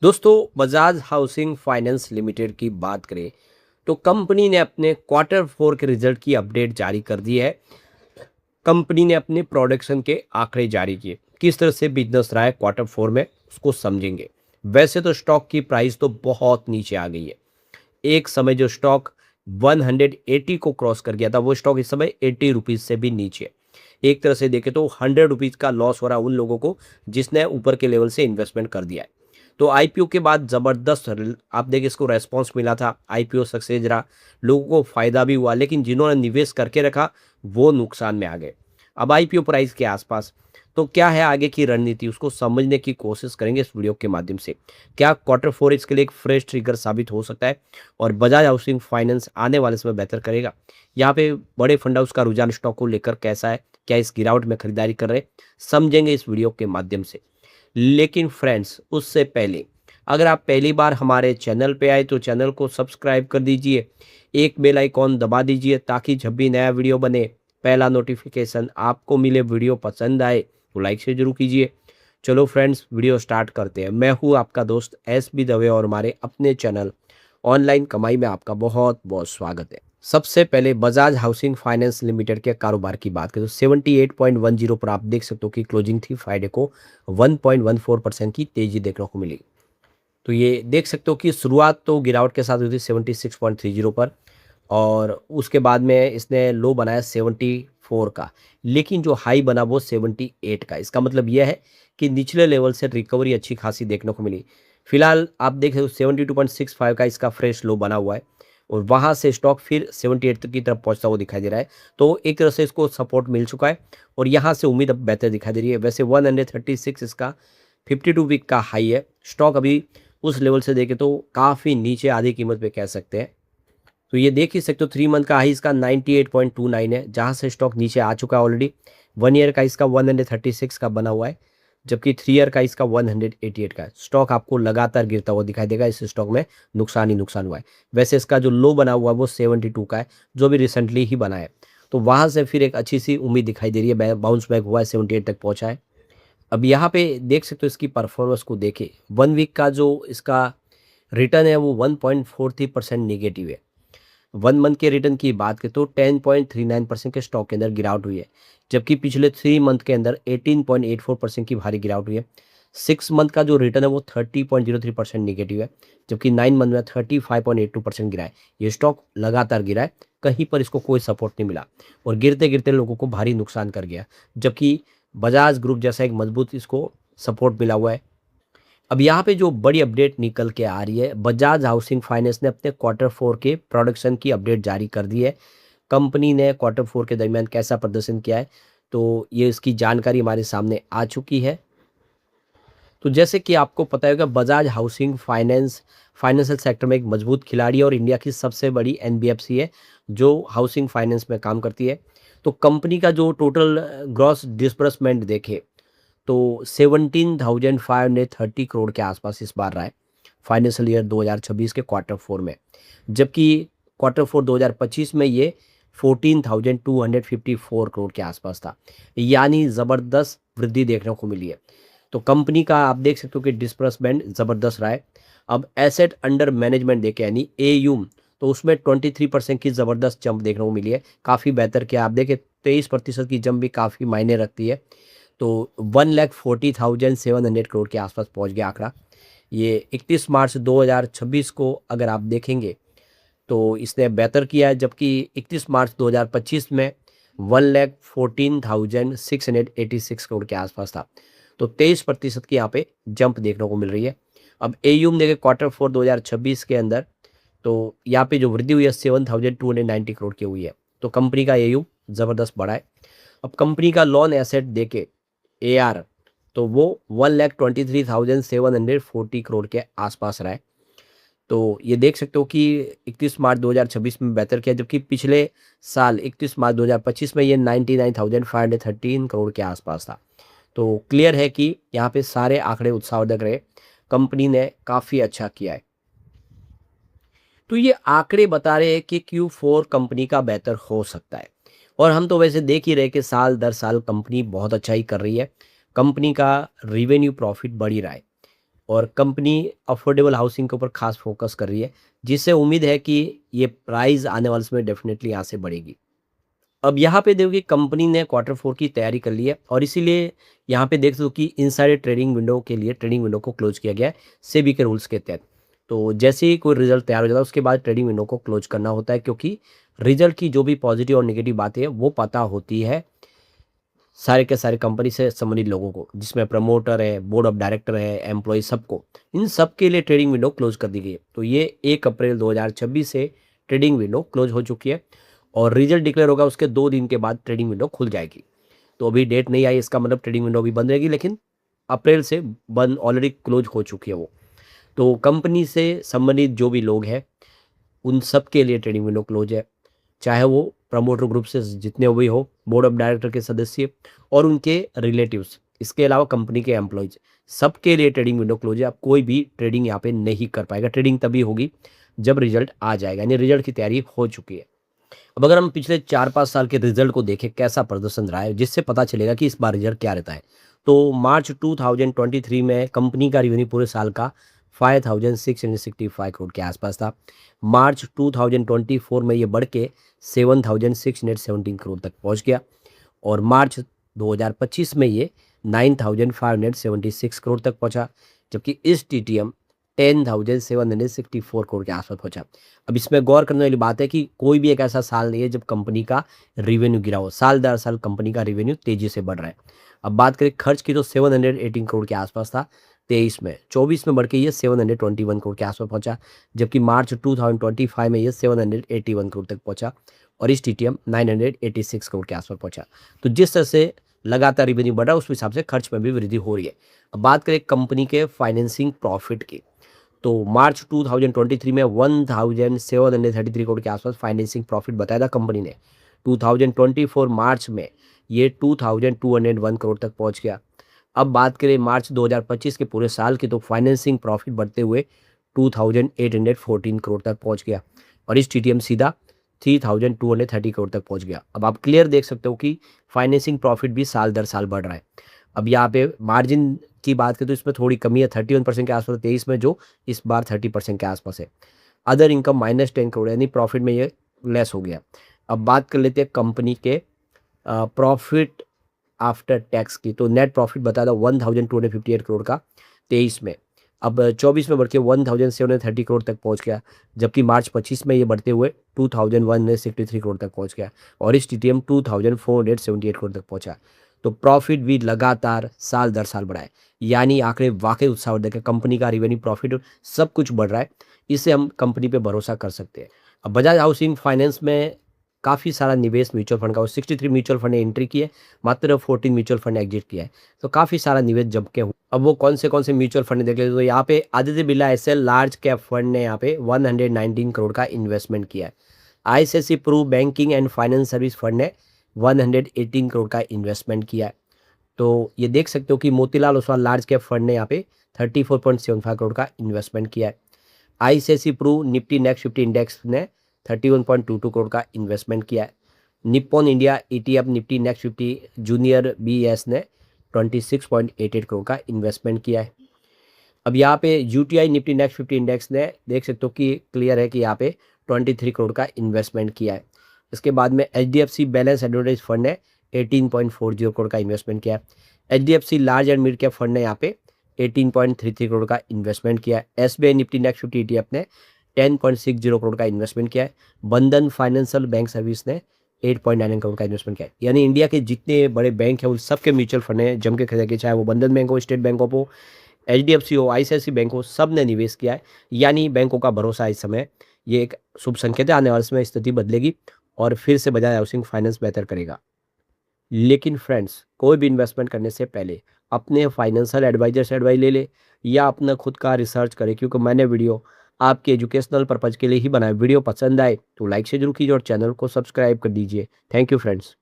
दोस्तों, Bajaj housing finance limited की बात करें तो कंपनी ने अपने क्वार्टर फोर के रिजल्ट की अपडेट जारी कर दी है। कंपनी ने अपने प्रोडक्शन के आंकड़े जारी किए। किस तरह से बिजनेस रहा है क्वार्टर फोर में, उसको समझेंगे। वैसे तो स्टॉक की प्राइस तो बहुत नीचे आ गई है। एक समय जो स्टॉक 180 को क्रॉस कर गया था, वो स्टॉक इस समय 80 रुपीज से भी नीचे है। एक तरह से देखें तो 100 रुपीज का लॉस हो रहा है उन लोगों को जिसने ऊपर के लेवल से इन्वेस्टमेंट कर दिया है। तो आईपीओ के बाद जबरदस्त आप देखिए इसको रेस्पॉन्स मिला था। आईपीओ सक्सेस रहा, लोगों को फायदा भी हुआ, लेकिन जिन्होंने निवेश करके रखा वो नुकसान में आ गए। अब आईपीओ प्राइस के आसपास तो क्या है आगे की रणनीति, उसको समझने की कोशिश करेंगे इस वीडियो के माध्यम से। क्या क्वार्टर फोर इसके लिए एक फ्रेश ट्रिगर साबित हो सकता है और बजाज हाउसिंग फाइनेंस आने वाले समय बेहतर करेगा? यहाँ पे बड़े फंड हाउस का रुझान स्टॉक को लेकर कैसा है, क्या इस गिरावट में खरीदारी कर रहे हैं, समझेंगे इस वीडियो के माध्यम से। लेकिन फ्रेंड्स, उससे पहले अगर आप पहली बार हमारे चैनल पे आए तो चैनल को सब्सक्राइब कर दीजिए, एक बेल आइकॉन दबा दीजिए ताकि जब भी नया वीडियो बने पहला नोटिफिकेशन आपको मिले। वीडियो पसंद आए तो लाइक से जरूर कीजिए। चलो फ्रेंड्स, वीडियो स्टार्ट करते हैं। मैं हूँ आपका दोस्त एस बी दवे और हमारे अपने चैनल ऑनलाइन कमाई में आपका बहुत बहुत स्वागत है। सबसे पहले बजाज हाउसिंग फाइनेंस लिमिटेड के कारोबार की बात करें तो 78.10 पर आप देख सकते हो कि क्लोजिंग थी। फ्राइडे को 1.14% की तेजी देखने को मिली। तो ये देख सकते हो कि शुरुआत तो गिरावट के साथ हुई थी 76.30 पर, और उसके बाद में इसने लो बनाया 74 का, लेकिन जो हाई बना वो 78 का। इसका मतलब यह है कि निचले लेवल से रिकवरी अच्छी खासी देखने को मिली। फिलहाल आप देख रहे हो 72.65 का इसका फ्रेश लो बना हुआ है, और वहाँ से स्टॉक फिर 78 तक की तरफ पहुँचता हुआ दिखाई दे रहा है। तो एक तरह से इसको सपोर्ट मिल चुका है और यहाँ से उम्मीद अब बेहतर दिखाई दे रही है। वैसे 136 इसका 52 वीक का हाई है। स्टॉक अभी उस लेवल से देखें तो काफ़ी नीचे आधी कीमत पे कह सकते हैं। तो ये देख ही सकते हो 3 मंथ का हाई इसका 98.29 है, जहाँ से स्टॉक नीचे आ चुका है ऑलरेडी। 1 ईयर का इसका 136 का बना हुआ है, जबकि 3 ईयर का इसका 188 का है। स्टॉक आपको लगातार गिरता हुआ दिखाई देगा। इस स्टॉक में नुकसान ही नुकसान हुआ है। वैसे इसका जो लो बना हुआ है वो 72 का है, जो भी रिसेंटली ही बना है। तो वहाँ से फिर एक अच्छी सी उम्मीद दिखाई दे रही है। बाउंस बैक हुआ है, 78 तक पहुँचा है। अब यहाँ पे देख सकते हो इसकी परफॉर्मेंस को देखे, 1 वीक का जो इसका रिटर्न है वो 1.43% नेगेटिव है। 1 मंथ के रिटर्न की बात करें तो 10.39% के स्टॉक के अंदर गिरावट हुई है, जबकि पिछले 3 मंथ के अंदर 18.84% की भारी गिरावट हुई है। 6 मंथ का जो रिटर्न है वो 30.03% नेगेटिव है, जबकि 9 मंथ में 35.82% गिरा है। ये स्टॉक लगातार गिरा है, कहीं पर इसको कोई सपोर्ट नहीं मिला और गिरते गिरते लोगों को भारी नुकसान कर गया, जबकि बजाज ग्रुप जैसा एक मजबूत इसको सपोर्ट मिला हुआ है। अब यहाँ पे जो बड़ी अपडेट निकल के आ रही है, बजाज हाउसिंग फाइनेंस ने अपने क्वार्टर फोर के प्रोडक्शन की अपडेट जारी कर दी है। कंपनी ने क्वार्टर फोर के दरमियान कैसा प्रदर्शन किया है, तो ये इसकी जानकारी हमारे सामने आ चुकी है। तो जैसे कि आपको पता होगा, Bajaj housing finance financial sector में एक मजबूत खिलाड़ी है और इंडिया की सबसे बड़ी एनबीएफसी है जो हाउसिंग फाइनेंस में काम करती है। तो कंपनी का जो टोटल ग्रॉस डिस्बर्समेंट देखे तो 17,530 करोड़ के आसपास इस बार रहा है फाइनेंशियल ईयर 2026 के क्वार्टर फोर में, जबकि क्वार्टर फोर 2025 में ये 14,254 करोड़ के आसपास था। यानी ज़बरदस्त वृद्धि देखने को मिली है। तो कंपनी का आप देख सकते हो कि डिस्बर्समेंट ज़बरदस्त रहा है। अब एसेट अंडर मैनेजमेंट देखे यानी एयूम, तो उसमें 23% की ज़बरदस्त जंप देखने को मिली है। काफ़ी बेहतर किया। आप देखें 23% की जंप भी काफ़ी मायने रखती है। तो 1,40,700 करोड़ के आसपास पहुंच गया आंकड़ा। ये 31 मार्च 2026 को अगर आप देखेंगे तो इसने बेहतर किया है, जबकि 31 मार्च 2025 में 1,14,686 करोड़ के आसपास था। तो 23% की यहाँ पे जंप देखने को मिल रही है। अब एयूम देखें क्वार्टर फोर 2026 के अंदर, तो यहाँ पे जो वृद्धि हुई है 7,290 करोड़ की हुई है। तो कंपनी का एयूम ज़बरदस्त बढ़ा है। अब कंपनी का लॉन एसेट देखे एआर, तो वो 1,23,740 करोड़ के आसपास रहा है। तो ये देख सकते हो कि 31 मार्च 2026 में बेहतर किया, जबकि पिछले साल 31 मार्च 2025 में ये 99,513 करोड़ के आसपास था। तो क्लियर है कि यहाँ पे सारे आंकड़े उत्साहवर्धक रहे। कंपनी ने काफ़ी अच्छा किया है। तो ये आंकड़े बता रहे हैं कि Q4 कंपनी का बेहतर हो सकता है, और हम तो वैसे देख ही रहे कि साल दर साल कंपनी बहुत अच्छा ही कर रही है। कंपनी का रिवेन्यू प्रॉफिट बढ़ ही रहा है। और कंपनी अफोर्डेबल हाउसिंग के ऊपर खास फोकस कर रही है, जिससे उम्मीद है कि ये प्राइस आने वाले समय डेफिनेटली यहाँ से बढ़ेगी। अब यहाँ पे देखो कि कंपनी ने क्वार्टर 4 की तैयारी कर ली है और इसीलिए यहाँ पे देख दो कि इनसाइड ट्रेडिंग विंडो के लिए ट्रेडिंग विंडो को क्लोज किया गया है सेबी के रूल्स के तहत। तो जैसे ही कोई रिजल्ट तैयार हो जाता है उसके बाद ट्रेडिंग विंडो को क्लोज करना होता है, क्योंकि रिजल्ट की जो भी पॉजिटिव और नेगेटिव बातें हैं वो पता होती है सारे के सारे कंपनी से संबंधित लोगों को, जिसमें प्रमोटर है, बोर्ड ऑफ डायरेक्टर है, एम्प्लॉय, सबको, इन सब के लिए ट्रेडिंग विंडो क्लोज कर दी गई है। तो ये 1 अप्रैल 2026 से ट्रेडिंग विंडो क्लोज हो चुकी है और रिजल्ट डिक्लेयर होगा उसके 2 दिन के बाद ट्रेडिंग विंडो खुल जाएगी। तो अभी डेट नहीं आई, इसका मतलब ट्रेडिंग विंडो अभी बंद रहेगी, लेकिन अप्रैल से बंद ऑलरेडी क्लोज हो चुकी है वो। तो कंपनी से संबंधित जो भी लोग हैं उन सब के लिए ट्रेडिंग विंडो क्लोज है, चाहे वो प्रमोटर ग्रुप से जितने भी हो, बोर्ड ऑफ डायरेक्टर के सदस्य और उनके रिलेटिव्स, इसके अलावा कंपनी के एम्प्लॉयज, सबके लिए ट्रेडिंग विंडो क्लोज है। अब कोई भी ट्रेडिंग यहाँ पे नहीं कर पाएगा। ट्रेडिंग तभी होगी जब रिजल्ट आ जाएगा, यानी रिजल्ट की तैयारी हो चुकी है। अब अगर हम पिछले 4-5 साल के रिजल्ट को देखें कैसा प्रदर्शन रहा है, जिससे पता चलेगा कि इस बार रिजल्ट क्या रहता है। तो मार्च 2023 में कंपनी का रेवेन्यू पूरे साल का 5665 करोड़ के आसपास था। मार्च 2024 में ये बढ़ के 7617 करोड़ तक पहुंच गया और मार्च 2025 में ये 9576 करोड़ तक पहुंचा, जबकि इस टीटीएम 10,764 करोड़ के आसपास पहुंचा। अब इसमें गौर करने वाली बात है कि कोई भी एक ऐसा साल नहीं है जब कंपनी का रेवेन्यू गिरा हो। साल दर साल कंपनी का रेवेन्यू तेजी से बढ़ रहा है। अब बात करें खर्च की, तो 718 करोड़ के आसपास था 23 में। 24 में बढ़ के ये 721 करोड़ के आसपास पहुंचा, जबकि मार्च 2025 में ये 781 करोड़ तक पहुंचा और इस टीटीएम 986 करोड़ के आसपास पहुंचा। तो जिस तरह से लगातार रेवेन्यू बढ़ रहा है उस हिसाब से खर्च में भी वृद्धि हो रही है। अब बात करें कंपनी के फाइनेंसिंग प्रॉफिट की, तो मार्च 2023 में 1733 करोड़ के आसपास फाइनेंसिंग प्रॉफिट बताया था कंपनी ने। 2024 मार्च में ये 2201 करोड़ तक पहुंच गया। अब बात करें मार्च 2025 के पूरे साल की, तो फाइनेंसिंग प्रॉफिट बढ़ते हुए 2814 करोड़ तक पहुंच गया और इस टीटीएम सीधा 3230 करोड़ तक पहुंच गया। अब आप क्लियर देख सकते हो कि फाइनेंसिंग प्रॉफिट भी साल दर साल बढ़ रहा है। अब यहाँ पे मार्जिन की बात करें तो इसमें थोड़ी कमी है, 31% के आसपास 23 में, जो इस बार 30% के आसपास है। अदर इनकम -10 करोड़, यानी प्रॉफिट में ये लेस हो गया। अब बात कर लेते हैं कंपनी के प्रॉफिट आफ्टर टैक्स की, तो नेट प्रॉफिट बताया था 1258 करोड़ का 23 में। अब 24 में बढ़ के 1730 करोड़ तक पहुंच गया, जबकि मार्च 25 में ये बढ़ते हुए 2163 करोड़ तक पहुंच गया और इस टीटीएम 2478 करोड़ तक पहुंचा। तो प्रॉफिट भी लगातार साल दर साल बढ़ा है, यानी आंकड़े वाकई उत्साहवर्धक है। कंपनी का रेवेन्यू, प्रॉफिट, सब कुछ बढ़ रहा है, इससे हम कंपनी पे भरोसा कर सकते हैं। अब बजाज हाउसिंग फाइनेंस में काफ़ी सारा निवेश म्यूचुअल फंड का, और 63 म्यूचुअल फंड ने एंट्री की है, मात्र 14 म्यूचुअल फंड ने एग्जिट किया है। तो काफ़ी सारा निवेश जम के हुआ। अब वो कौन से म्यूचुअल फंड देख लेते, तो यहाँ पे Aditya Birla SL large cap fund ने यहाँ पे 119 करोड़ का इन्वेस्टमेंट किया है। ICICI Pru banking and finance service fund ने 118 करोड़ का इन्वेस्टमेंट किया है। तो ये देख सकते हो कि Motilal Oswal large cap fund ने यहाँ पे 34.75 करोड़ का इन्वेस्टमेंट किया है। ICICI Pru Nifty next 50 index ने 31.22 करोड़ का इन्वेस्टमेंट किया है। Nippon India ETF Nifty next 50 junior BeES ने 26.88 करोड़ का इन्वेस्टमेंट किया है। अब यहाँ पे यूटीआई निफ्टी नेक्स्ट 50 इंडेक्स ने देख सकते हो कि क्लियर है कि यहाँ पे 23 करोड़ का इन्वेस्टमेंट किया है। इसके बाद में एचडीएफसी बैलेंस एडवर्टाइज फंड ने 18.40 करोड़ का इन्वेस्टमेंट किया है। HDFC large and mid cap fund ने यहाँ पे 18.33 करोड़ का इन्वेस्टमेंट किया है। एसबीआई निफ्टी नेक्स्ट 50 ईटीएफ ने 10.60 करोड़ का इन्वेस्टमेंट किया है। बंधन फाइनेंशियल बैंक सर्विस ने 8.99 करोड़ का इन्वेस्टमेंट किया है। यानी इंडिया के जितने बड़े बैंक हैं उन सबके म्यूचुअल फंड ने जम के खरीदा, चाहे वो बंधन बैंक हो, स्टेट बैंक हो, एचडीएफसी हो, आईसीआईसीआई बैंक हो, सब ने निवेश किया है। यानी बैंकों का भरोसा इस समय ये एक शुभ संकेत है। आने वाले समय स्थिति बदलेगी और फिर से बजाज हाउसिंग फाइनेंस बेहतर करेगा। लेकिन फ्रेंड्स, कोई भी इन्वेस्टमेंट करने से पहले अपने फाइनेंशियल एडवाइजर से एडवाइस ले ले या अपना खुद का रिसर्च करें, क्योंकि मैंने वीडियो आपके एजुकेशनल पर्पज़ के लिए ही बनाया। वीडियो पसंद आए तो लाइक से जरूर कीजिए और चैनल को सब्सक्राइब कर दीजिए। Thank you friends.